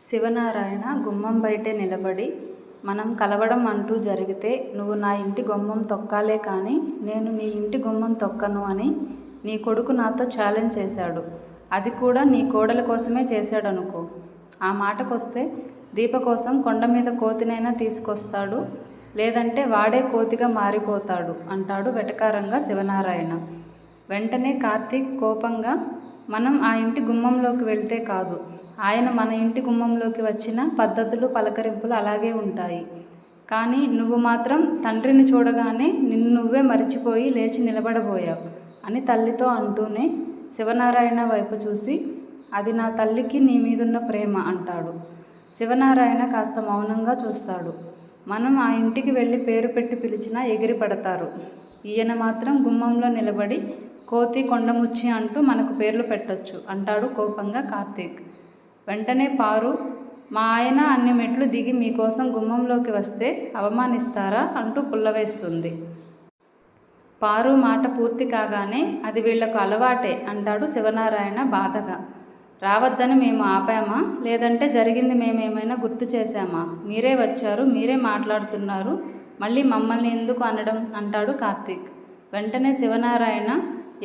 శివనారాయణ గుమ్మం బయటే నిలబడి, మనం కలవడం అంటూ జరిగితే నువ్వు నా ఇంటి గుమ్మం తొక్కాలే కానీ నేను నీ ఇంటి గుమ్మం తొక్కను అని నీ కొడుకు నాతో ఛాలెంజ్ చేశాడు. అది కూడా నీ కోడలి కోసమే చేశాడనుకో. ఆ మాటకొస్తే దీప కోసం కొండ మీద కోతినైనా తీసుకొస్తాడు, లేదంటే వాడే కోతిగా మారిపోతాడు అంటాడు వెటకారంగా శివనారాయణ. వెంటనే కార్తీక్ కోపంగా, మనం ఆ ఇంటి గుమ్మంలోకి వెళ్తే కాదు, ఆయన మన ఇంటి గుమ్మంలోకి వచ్చిన పద్ధతులు పలకరింపులు అలాగే ఉంటాయి. కానీ నువ్వు మాత్రం తండ్రిని చూడగానే నిన్ను నువ్వే మరిచిపోయి లేచి నిలబడబోయావు అని తల్లితో అంటూనే శివనారాయణ వైపు చూసి, అది నా తల్లికి నీ మీదున్న ప్రేమ అంటాడు. శివనారాయణ కాస్త మౌనంగా చూస్తాడు. మనం ఆ ఇంటికి వెళ్ళి పేరు పెట్టి పిలిచినా ఎగిరి పడతారు. ఈయన మాత్రం గుమ్మంలో నిలబడి కోతి కొండముచ్చి అంటూ మనకు పేర్లు పెట్టొచ్చు అంటాడు కోపంగా కార్తీక్. వెంటనే పారు, మా ఆయన అన్ని మెట్లు దిగి మీకోసం గుమ్మంలోకి వస్తే అవమానిస్తారా అంటూ పుల్లవేస్తుంది. పారు మాట పూర్తి కాగానే, అది వీళ్లకు అలవాటే అంటాడు శివనారాయణ బాధగా. రావద్దని మేము ఆపామా, లేదంటే జరిగింది మేమేమైనా గుర్తు చేశామా? మీరే వచ్చారు, మీరే మాట్లాడుతున్నారు, మళ్ళీ మమ్మల్ని ఎందుకు అనడం అంటాడు కార్తీక్. వెంటనే శివనారాయణ,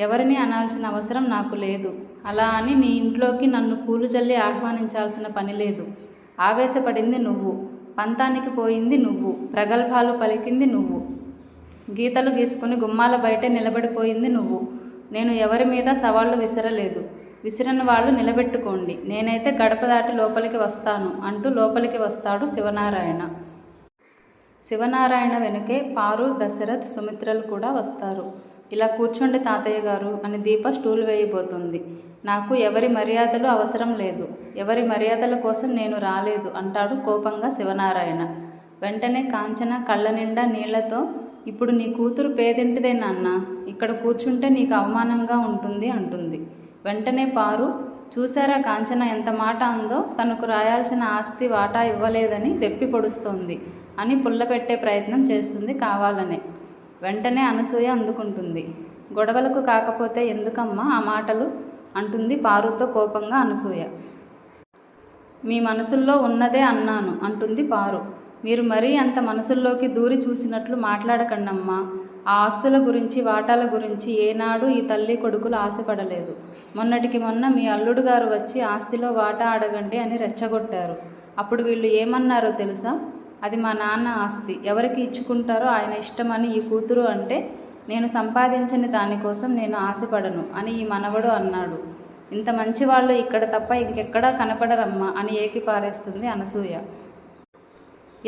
ఎవరిని అనాల్సిన అవసరం నాకు లేదు. అలా అని నీ ఇంట్లోకి నన్ను పూలు జల్లి ఆహ్వానించాల్సిన పని లేదు. ఆవేశపడింది నువ్వు, పంతానికి పోయింది నువ్వు, ప్రగల్భాలు పలికింది నువ్వు, గీతలు గీసుకుని గుమ్మాల బయటే నిలబడిపోయింది నువ్వు. నేను ఎవరి మీద సవాళ్లు విసరలేదు. విసిరిన వాళ్ళు నిలబెట్టుకోండి, నేనైతే గడప దాటి లోపలికి వస్తాను అంటూ లోపలికి వస్తాడు శివనారాయణ. శివనారాయణ వెనుకే పారు, దశరథ్, సుమిత్రలు కూడా వస్తారు. ఇలా కూర్చోండి తాతయ్య గారు అని దీప స్టూల్ వేయబోతుంది. నాకు ఎవరి మర్యాదలు అవసరం లేదు, ఎవరి మర్యాదల కోసం నేను రాలేదు అంటాడు కోపంగా శివనారాయణ. వెంటనే కాంచన కళ్ళ నిండా నీళ్లతో, ఇప్పుడు నీ కూతురు పేదింటిదే నాన్న, ఇక్కడ కూర్చుంటే నీకు అవమానంగా ఉంటుంది అంటుంది. వెంటనే పారు, చూశారా కాంచన ఎంత మాట అందో, తనకు రాయాల్సిన ఆస్తి వాటా ఇవ్వలేదని దెప్పి పొడుస్తోంది అని పుల్లపెట్టే ప్రయత్నం చేస్తుంది కావాలనే. వెంటనే అనసూయ అందుకుంటుంది. గొడవలకు కాకపోతే ఎందుకమ్మా ఆ మాటలు అంటుంది పారుతో కోపంగా అనసూయ. మీ మనసుల్లో ఉన్నదే అన్నాను అంటుంది పారు. మీరు మరీ అంత మనసుల్లోకి దూరి చూసినట్లు మాట్లాడకండమ్మా. ఆ ఆస్తుల గురించి వాటాల గురించి ఏనాడు ఈ తల్లి కొడుకులు ఆశపడలేదు. మొన్నటికి మొన్న మీ అల్లుడు గారు వచ్చి ఆస్తిలో వాటా అడగండి అని రెచ్చగొట్టారు. అప్పుడు వీళ్ళు ఏమన్నారో తెలుసా? అది మా నాన్న ఆస్తి, ఎవరికి ఇచ్చుకుంటారో ఆయన ఇష్టమని ఈ కూతురు అంటే, నేను సంపాదించని దానికోసం నేను ఆశపడను అని ఈ మనవడు అన్నాడు. ఇంత మంచి వాళ్ళు ఇక్కడ తప్ప ఇంకెక్కడా కనపడరమ్మా అని ఏకిపారేస్తుంది అనసూయ.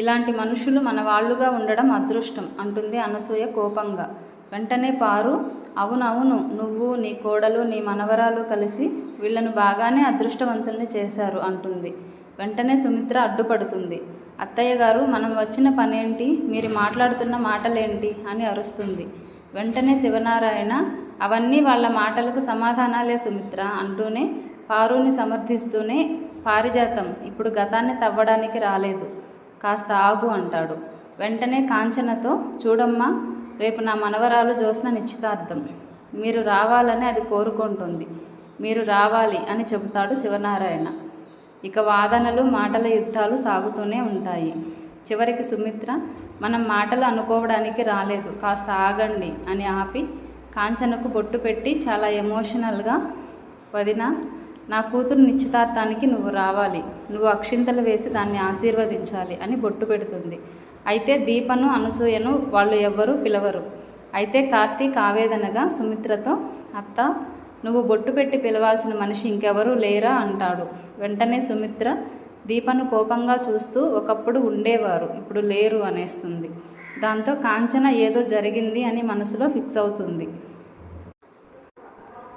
ఇలాంటి మనుషులు మన వాళ్ళుగా ఉండడం అదృష్టం అంటుంది అనసూయ కోపంగా. వెంటనే పారు, అవునవును, నువ్వు, నీ కోడలు, నీ మనవరాలు కలిసి వీళ్లను బాగానే అదృష్టవంతుల్ని చేశారు అంటుంది. వెంటనే సుమిత్ర అడ్డుపడుతుంది. అత్తయ్య గారు, మనం వచ్చిన పనేంటి, మీరు మాట్లాడుతున్న మాటలేంటి అని అరుస్తుంది. వెంటనే శివనారాయణ, అవన్నీ వాళ్ళ మాటలకు సమాధానాలే సుమిత్ర అంటూనే పారుని సమర్థిస్తూనే, పారిజాతం ఇప్పుడు గతాన్ని తవ్వడానికి రాలేదు, కాస్త ఆగు అంటాడు. వెంటనే కాంచనతో, చూడమ్మా, రేపు నా మనవరాలు జ్యోత్స్న నిశ్చితార్థం, మీరు రావాలని అది కోరుకుంటుంది, మీరు రావాలి అని చెబుతాడు శివనారాయణ. ఇక వాదనలు, మాటల యుద్ధాలు సాగుతూనే ఉంటాయి. చివరికి సుమిత్ర, మనం మాటలు అనుకోవడానికి రాలేదు, కాస్త ఆగండి అని ఆపి కాంచనకు బొట్టు పెట్టి చాలా ఎమోషనల్గా, వదినా, నా కూతురు నిశ్చితార్థానికి నువ్వు రావాలి, నువ్వు అక్షింతలు వేసి దాన్ని ఆశీర్వదించాలి అని బొట్టు పెడుతుంది. అయితే దీపను, అనసూయను వాళ్ళు ఎవ్వరూ పిలవరు. అయితే కార్తీక్ ఆవేదనగా సుమిత్రతో, అత్త, నువ్వు బొట్టు పెట్టి పిలవాల్సిన మనిషి ఇంకెవరూ లేరా అంటాడు. వెంటనే సుమిత్ర దీపను కోపంగా చూస్తూ, ఒకప్పుడు ఉండేవారు, ఇప్పుడు లేరు అనేస్తుంది. దాంతో కాంచన ఏదో జరిగింది అని మనసులో ఫిక్స్ అవుతుంది.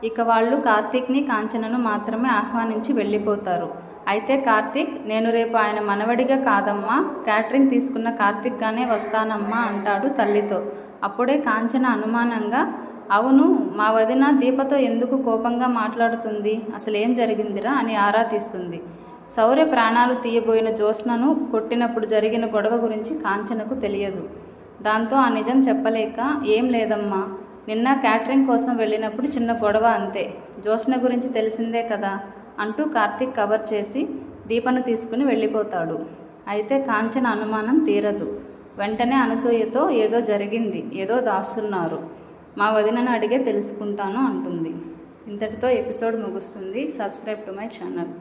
ఇక వాళ్ళు కార్తీక్ని, కాంచనను మాత్రమే ఆహ్వానించి వెళ్ళిపోతారు. అయితే కార్తీక్, నేను రేపు ఆయన మనవడిగా కాదమ్మా, క్యాటరింగ్ తీసుకున్న కార్తీక్గానే వస్తానమ్మా అంటాడు తల్లితో. అప్పుడే కాంచన అనుమానంగా, అవును, మా వదిన దీపతో ఎందుకు కోపంగా మాట్లాడుతుంది, అసలేం జరిగిందిరా అని ఆరా తీస్తుంది. శౌర్య ప్రాణాలు తీయబోయిన జ్యోత్స్నను కొట్టినప్పుడు జరిగిన గొడవ గురించి కాంచనకు తెలియదు. దాంతో ఆ నిజం చెప్పలేక, ఏం లేదమ్మా, నిన్న క్యాటరింగ్ కోసం వెళ్ళినప్పుడు చిన్న గొడవ అంతే, జ్యోత్స్న గురించి తెలిసిందే కదా అంటూ కార్తీక్ కవర్ చేసి, దీపను తీసుకుని వెళ్ళిపోతాడు. అయితే కాంచన అనుమానం తీరదు. వెంటనే అనసూయతో ఏదో జరిగింది, ఏదో దాస్తున్నారు, మా వదినను అడిగే తెలుసుకుంటాను అంటుంది. ఇంతటితో ఎపిసోడ్ ముగుస్తుంది. Subscribe to my channel.